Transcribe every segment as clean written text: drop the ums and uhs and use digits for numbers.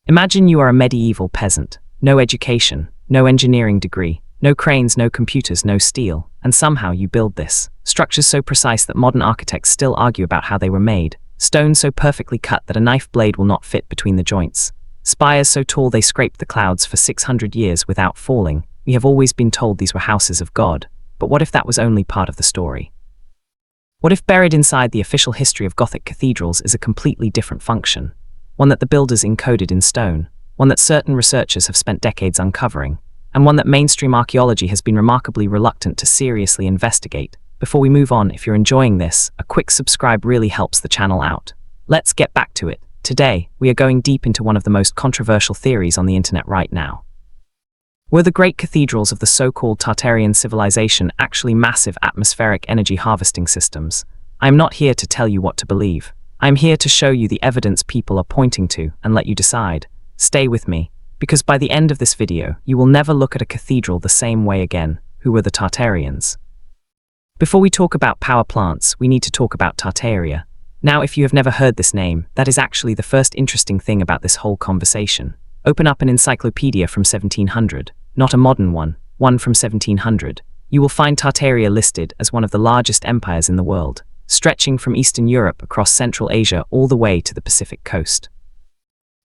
Imagine you are a medieval peasant, no education, no engineering degree, no cranes, no computers, no steel, and somehow you build this. Structures so precise that modern architects still argue about how they were made. Stones so perfectly cut that a knife blade will not fit between the joints. Spires so tall they scraped the clouds for 600 years without falling. We have always been told these were houses of God. But what if that was only part of the story? What if buried inside the official history of Gothic cathedrals is a completely different function? One that the builders encoded in stone, one that certain researchers have spent decades uncovering, and one that mainstream archaeology has been remarkably reluctant to seriously investigate. Before we move on, if you're enjoying this, a quick subscribe really helps the channel out. Let's get back to it. Today, we are going deep into one of the most controversial theories on the internet right now. Were the great cathedrals of the so-called Tartarian civilization actually massive atmospheric energy harvesting systems? I am not here to tell you what to believe. I am here to show you the evidence people are pointing to and let you decide. Stay with me, because by the end of this video, you will never look at a cathedral the same way again. Who were the Tartarians? Before we talk about power plants, we need to talk about Tartaria. Now, if you have never heard this name, that is actually the first interesting thing about this whole conversation. Open up an encyclopedia from 1700, not a modern one from 1700. You will find Tartaria listed as one of the largest empires in the world, stretching from Eastern Europe across Central Asia all the way to the Pacific coast.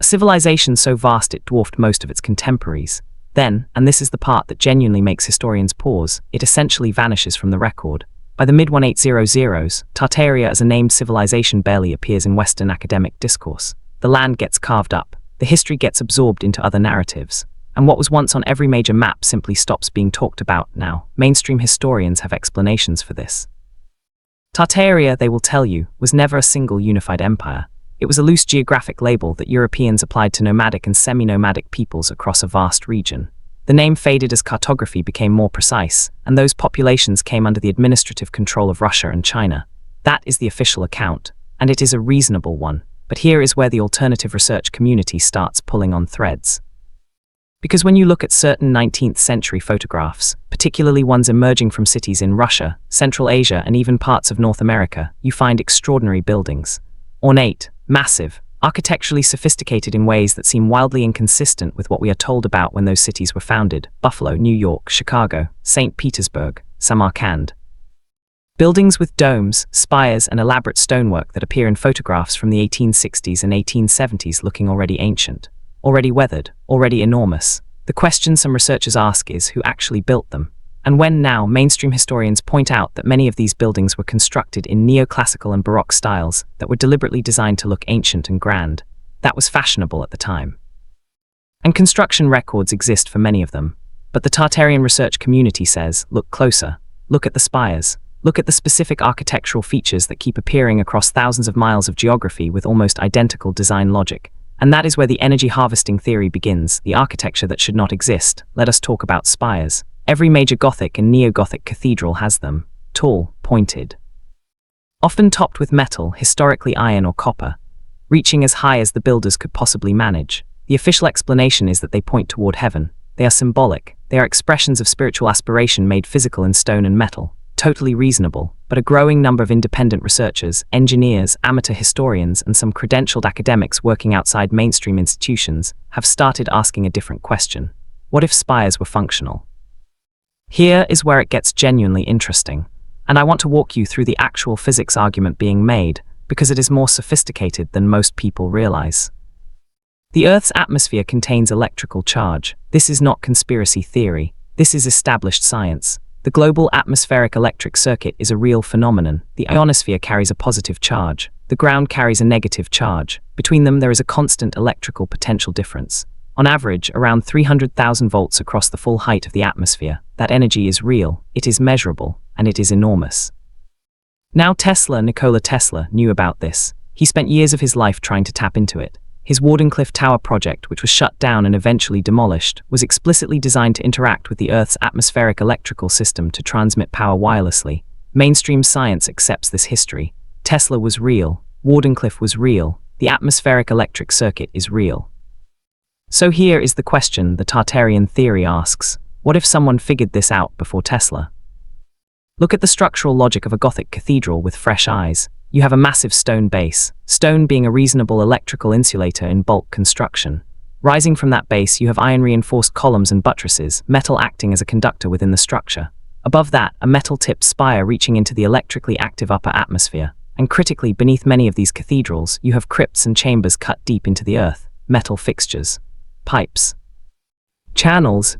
A civilization so vast it dwarfed most of its contemporaries. Then, and this is the part that genuinely makes historians pause, it essentially vanishes from the record. By the mid-1800s, Tartaria as a named civilization barely appears in Western academic discourse. The land gets carved up, the history gets absorbed into other narratives, and what was once on every major map simply stops being talked about now. Mainstream historians have explanations for this. Tartaria, they will tell you, was never a single unified empire. It was a loose geographic label that Europeans applied to nomadic and semi-nomadic peoples across a vast region. The name faded as cartography became more precise, and those populations came under the administrative control of Russia and China. That is the official account, and it is a reasonable one. But here is where the alternative research community starts pulling on threads. Because when you look at certain 19th century photographs, particularly ones emerging from cities in Russia, Central Asia, and even parts of North America, you find extraordinary buildings. Ornate, massive, architecturally sophisticated in ways that seem wildly inconsistent with what we are told about when those cities were founded: Buffalo, New York, Chicago, St. Petersburg, Samarkand. Buildings with domes, spires, and elaborate stonework that appear in photographs from the 1860s and 1870s looking already ancient, already weathered, already enormous. The question some researchers ask is who actually built them? And when now mainstream historians point out that many of these buildings were constructed in neoclassical and Baroque styles that were deliberately designed to look ancient and grand, that was fashionable at the time. And construction records exist for many of them. But the Tartarian research community says, look closer, look at the spires, look at the specific architectural features that keep appearing across thousands of miles of geography with almost identical design logic. And that is where the energy harvesting theory begins, the architecture that should not exist. Let us talk about spires. Every major Gothic and Neo-Gothic cathedral has them, tall, pointed, often topped with metal, historically iron or copper, reaching as high as the builders could possibly manage. The official explanation is that they point toward heaven. They are symbolic. They are expressions of spiritual aspiration made physical in stone and metal. Totally reasonable, but a growing number of independent researchers, engineers, amateur historians, and some credentialed academics working outside mainstream institutions have started asking a different question. What if spires were functional? Here is where it gets genuinely interesting, and I want to walk you through the actual physics argument being made, because it is more sophisticated than most people realize. The Earth's atmosphere contains electrical charge. This is not conspiracy theory. This is established science. The global atmospheric electric circuit is a real phenomenon. The ionosphere carries a positive charge. The ground carries a negative charge. Between them, there is a constant electrical potential difference. On average, around 300,000 volts across the full height of the atmosphere. That energy is real, it is measurable, and it is enormous. Now Nikola Tesla, knew about this. He spent years of his life trying to tap into it. His Wardenclyffe Tower project, which was shut down and eventually demolished, was explicitly designed to interact with the Earth's atmospheric electrical system to transmit power wirelessly. Mainstream science accepts this history. Tesla was real, Wardenclyffe was real, the atmospheric electric circuit is real. So here is the question the Tartarian theory asks: what if someone figured this out before Tesla? Look at the structural logic of a Gothic cathedral with fresh eyes. You have a massive stone base, stone being a reasonable electrical insulator in bulk construction. Rising from that base, you have iron-reinforced columns and buttresses, metal acting as a conductor within the structure. Above that, a metal-tipped spire reaching into the electrically active upper atmosphere. And critically, beneath many of these cathedrals, you have crypts and chambers cut deep into the earth, metal fixtures, pipes, channels.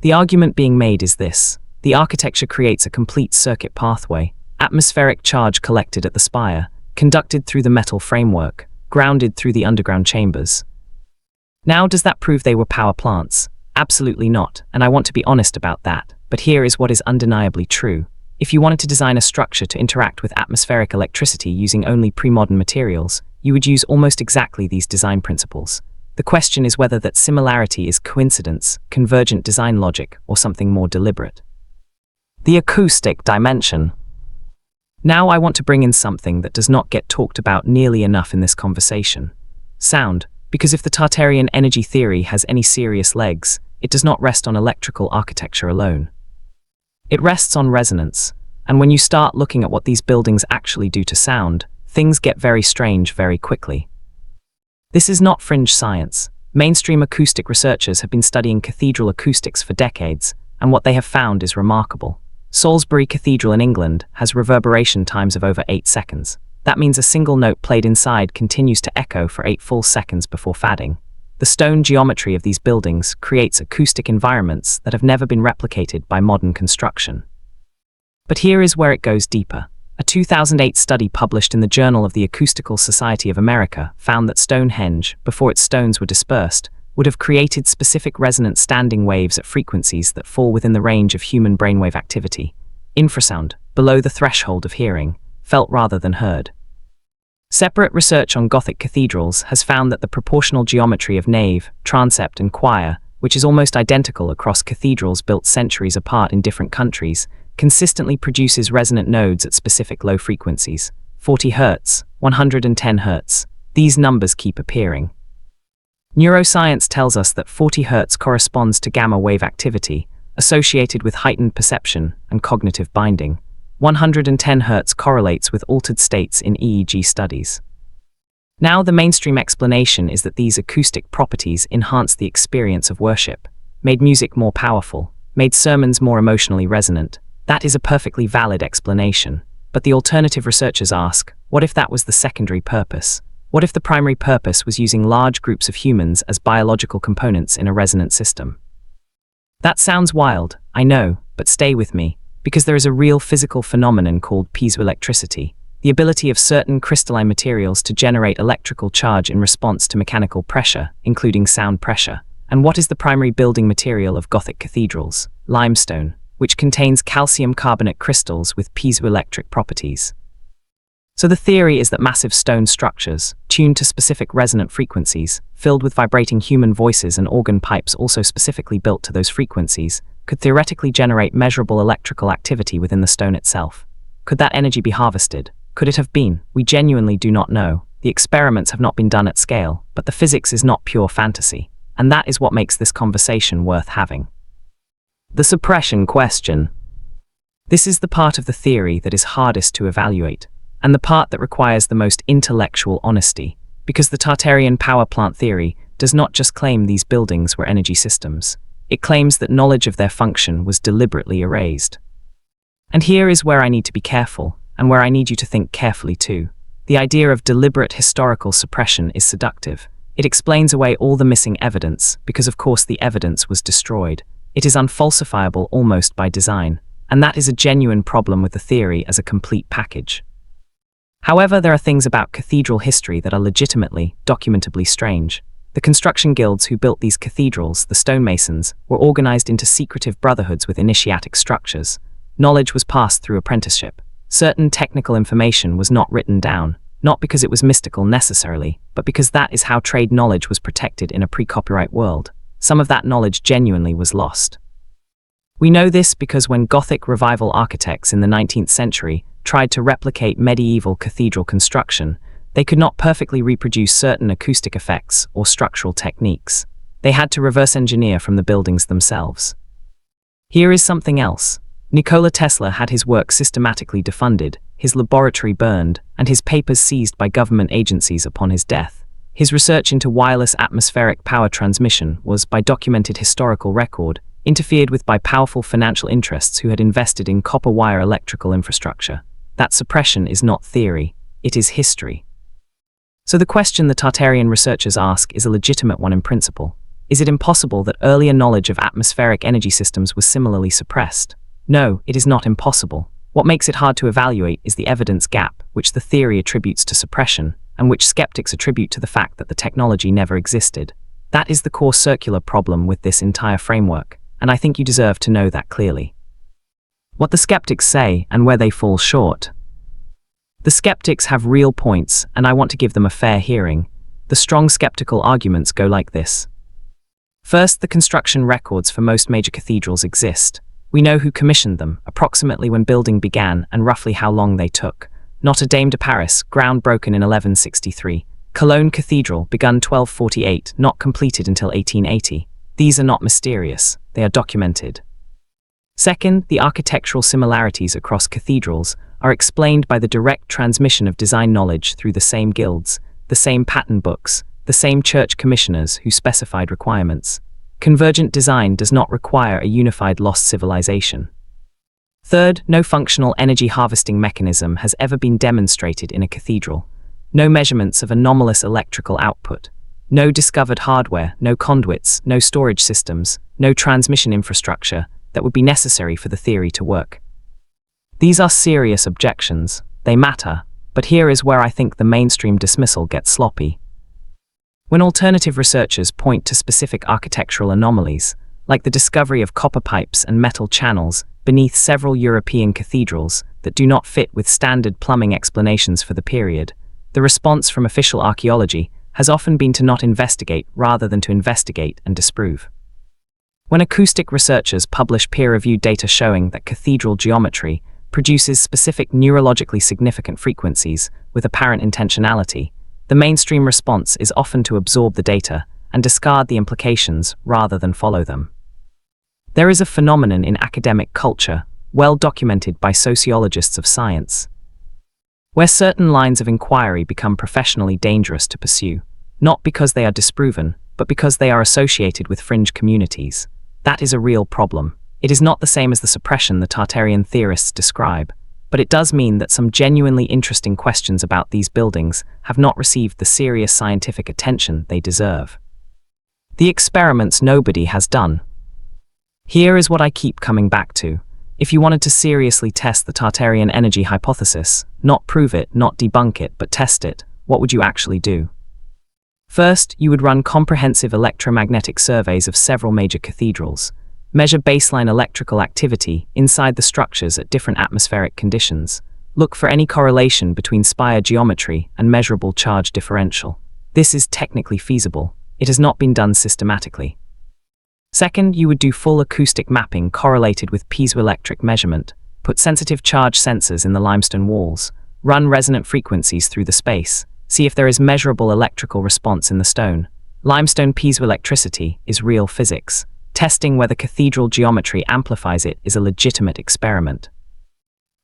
The argument being made is this: the architecture creates a complete circuit pathway, atmospheric charge collected at the spire, conducted through the metal framework, grounded through the underground chambers. Now, does that prove they were power plants? Absolutely not, and I want to be honest about that. But here is what is undeniably true. If you wanted to design a structure to interact with atmospheric electricity using only pre-modern materials, you would use almost exactly these design principles. The question is whether that similarity is coincidence, convergent design logic, or something more deliberate. The acoustic dimension. Now I want to bring in something that does not get talked about nearly enough in this conversation. Sound. Because if the Tartarian energy theory has any serious legs, it does not rest on electrical architecture alone. It rests on resonance, and when you start looking at what these buildings actually do to sound, things get very strange very quickly. This is not fringe science. Mainstream acoustic researchers have been studying cathedral acoustics for decades, and what they have found is remarkable. Salisbury Cathedral in England has reverberation times of over 8 seconds. That means a single note played inside continues to echo for 8 full seconds before fading. The stone geometry of these buildings creates acoustic environments that have never been replicated by modern construction. But here is where it goes deeper. A 2008 study published in the Journal of the Acoustical Society of America found that Stonehenge, before its stones were dispersed, would have created specific resonant standing waves at frequencies that fall within the range of human brainwave activity. Infrasound, below the threshold of hearing, felt rather than heard. Separate research on Gothic cathedrals has found that the proportional geometry of nave, transept, and choir, which is almost identical across cathedrals built centuries apart in different countries, consistently produces resonant nodes at specific low frequencies, 40 Hz, 110 Hz. These numbers keep appearing. Neuroscience tells us that 40 Hz corresponds to gamma wave activity, associated with heightened perception and cognitive binding. 110 Hz correlates with altered states in EEG studies. Now, the mainstream explanation is that these acoustic properties enhance the experience of worship, made music more powerful, made sermons more emotionally resonant. That is a perfectly valid explanation. But the alternative researchers ask, what if that was the secondary purpose? What if the primary purpose was using large groups of humans as biological components in a resonant system? That sounds wild, I know, but stay with me. Because there is a real physical phenomenon called piezoelectricity, the ability of certain crystalline materials to generate electrical charge in response to mechanical pressure, including sound pressure. And what is the primary building material of Gothic cathedrals? Limestone, which contains calcium carbonate crystals with piezoelectric properties. So the theory is that massive stone structures, tuned to specific resonant frequencies, filled with vibrating human voices and organ pipes also specifically built to those frequencies, could theoretically generate measurable electrical activity within the stone itself. Could that energy be harvested? Could it have been? We genuinely do not know. The experiments have not been done at scale, but the physics is not pure fantasy. And that is what makes this conversation worth having. The suppression question. This is the part of the theory that is hardest to evaluate, and the part that requires the most intellectual honesty, because the Tartarian power plant theory does not just claim these buildings were energy systems. It claims that knowledge of their function was deliberately erased. And here is where I need to be careful, and where I need you to think carefully too. The idea of deliberate historical suppression is seductive. It explains away all the missing evidence, because of course the evidence was destroyed. It is unfalsifiable almost by design, and that is a genuine problem with the theory as a complete package. However, there are things about cathedral history that are legitimately, documentably strange. The construction guilds who built these cathedrals, the stonemasons, were organized into secretive brotherhoods with initiatic structures. Knowledge was passed through apprenticeship. Certain technical information was not written down, not because it was mystical necessarily, but because that is how trade knowledge was protected in a pre-copyright world. Some of that knowledge genuinely was lost. We know this because when Gothic revival architects in the 19th century tried to replicate medieval cathedral construction, they could not perfectly reproduce certain acoustic effects or structural techniques. They had to reverse engineer from the buildings themselves. Here is something else. Nikola Tesla had his work systematically defunded, his laboratory burned, and his papers seized by government agencies upon his death. His research into wireless atmospheric power transmission was, by documented historical record, interfered with by powerful financial interests who had invested in copper wire electrical infrastructure. That suppression is not theory, it is history. So the question the Tartarian researchers ask is a legitimate one in principle. Is it impossible that earlier knowledge of atmospheric energy systems was similarly suppressed? No, it is not impossible. What makes it hard to evaluate is the evidence gap, which the theory attributes to suppression, and which skeptics attribute to the fact that the technology never existed. That is the core circular problem with this entire framework, and I think you deserve to know that clearly. What the skeptics say and where they fall short. The skeptics have real points, and I want to give them a fair hearing. The strong skeptical arguments go like this. First, the construction records for most major cathedrals exist. We know who commissioned them, approximately when building began, and roughly how long they took. Notre Dame de Paris, ground broken in 1163. Cologne Cathedral, begun 1248, not completed until 1880. These are not mysterious, they are documented. Second, the architectural similarities across cathedrals are explained by the direct transmission of design knowledge through the same guilds, the same pattern books, the same church commissioners who specified requirements. Convergent design does not require a unified lost civilization. Third, no functional energy harvesting mechanism has ever been demonstrated in a cathedral. No measurements of anomalous electrical output. No discovered hardware, no conduits, no storage systems, no transmission infrastructure that would be necessary for the theory to work. These are serious objections. They matter, but here is where I think the mainstream dismissal gets sloppy. When alternative researchers point to specific architectural anomalies, like the discovery of copper pipes and metal channels beneath several European cathedrals that do not fit with standard plumbing explanations for the period, the response from official archaeology has often been to not investigate rather than to investigate and disprove. When acoustic researchers publish peer-reviewed data showing that cathedral geometry produces specific neurologically significant frequencies with apparent intentionality, the mainstream response is often to absorb the data and discard the implications rather than follow them. There is a phenomenon in academic culture, well documented by sociologists of science, where certain lines of inquiry become professionally dangerous to pursue, not because they are disproven, but because they are associated with fringe communities. That is a real problem. It is not the same as the suppression the Tartarian theorists describe, but it does mean that some genuinely interesting questions about these buildings have not received the serious scientific attention they deserve. The experiments nobody has done. Here is what I keep coming back to. If you wanted to seriously test the Tartarian energy hypothesis, not prove it, not debunk it, but test it, what would you actually do? First, you would run comprehensive electromagnetic surveys of several major cathedrals, measure baseline electrical activity inside the structures at different atmospheric conditions, look for any correlation between spire geometry and measurable charge differential. This is technically feasible. It has not been done systematically. Second, you would do full acoustic mapping correlated with piezoelectric measurement, put sensitive charge sensors in the limestone walls, run resonant frequencies through the space, see if there is measurable electrical response in the stone. Limestone piezoelectricity is real physics. Testing whether cathedral geometry amplifies it is a legitimate experiment.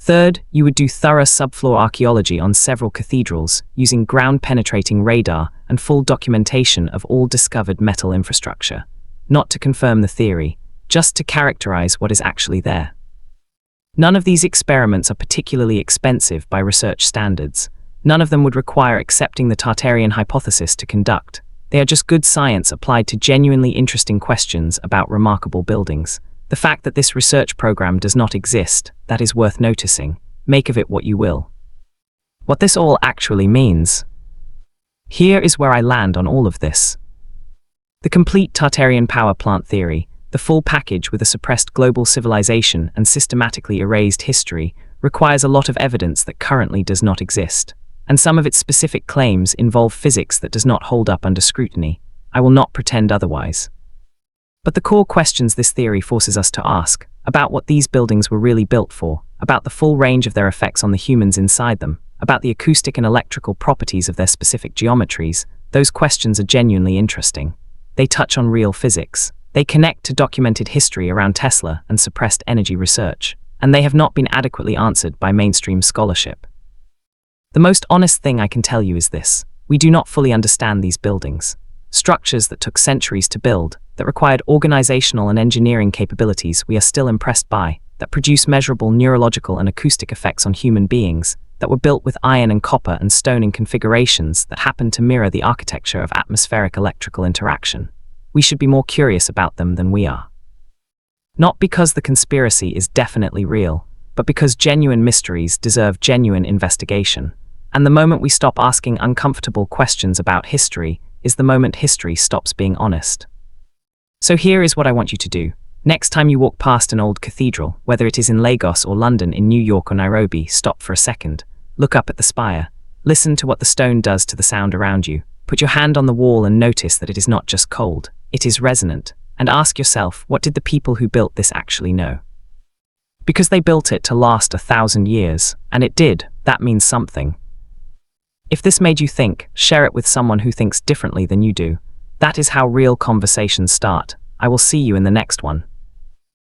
Third, you would do thorough subfloor archaeology on several cathedrals using ground-penetrating radar and full documentation of all discovered metal infrastructure. Not to confirm the theory, just to characterize what is actually there. None of these experiments are particularly expensive by research standards. None of them would require accepting the Tartarian hypothesis to conduct. They are just good science applied to genuinely interesting questions about remarkable buildings. The fact that this research program does not exist, that is worth noticing. Make of it what you will. What this all actually means. Here is where I land on all of this. The complete Tartarian power plant theory, the full package with a suppressed global civilization and systematically erased history, requires a lot of evidence that currently does not exist. And some of its specific claims involve physics that does not hold up under scrutiny. I will not pretend otherwise. But the core questions this theory forces us to ask, about what these buildings were really built for, about the full range of their effects on the humans inside them, about the acoustic and electrical properties of their specific geometries, those questions are genuinely interesting. They touch on real physics. They connect to documented history around Tesla and suppressed energy research, and they have not been adequately answered by mainstream scholarship. The most honest thing I can tell you is this. We do not fully understand these buildings. Structures that took centuries to build, that required organizational and engineering capabilities we are still impressed by, that produce measurable neurological and acoustic effects on human beings, that were built with iron and copper and stone in configurations that happen to mirror the architecture of atmospheric electrical interaction. We should be more curious about them than we are. Not because the conspiracy is definitely real, but because genuine mysteries deserve genuine investigation. And the moment we stop asking uncomfortable questions about history is the moment history stops being honest. So here is what I want you to do. Next time you walk past an old cathedral, whether it is in Lagos or London, in New York or Nairobi, stop for a second. Look up at the spire. Listen to what the stone does to the sound around you. Put your hand on the wall and notice that it is not just cold, it is resonant. And ask yourself, what did the people who built this actually know? Because they built it to last 1,000 years, and it did, that means something. If this made you think, share it with someone who thinks differently than you do. That is how real conversations start. I will see you in the next one.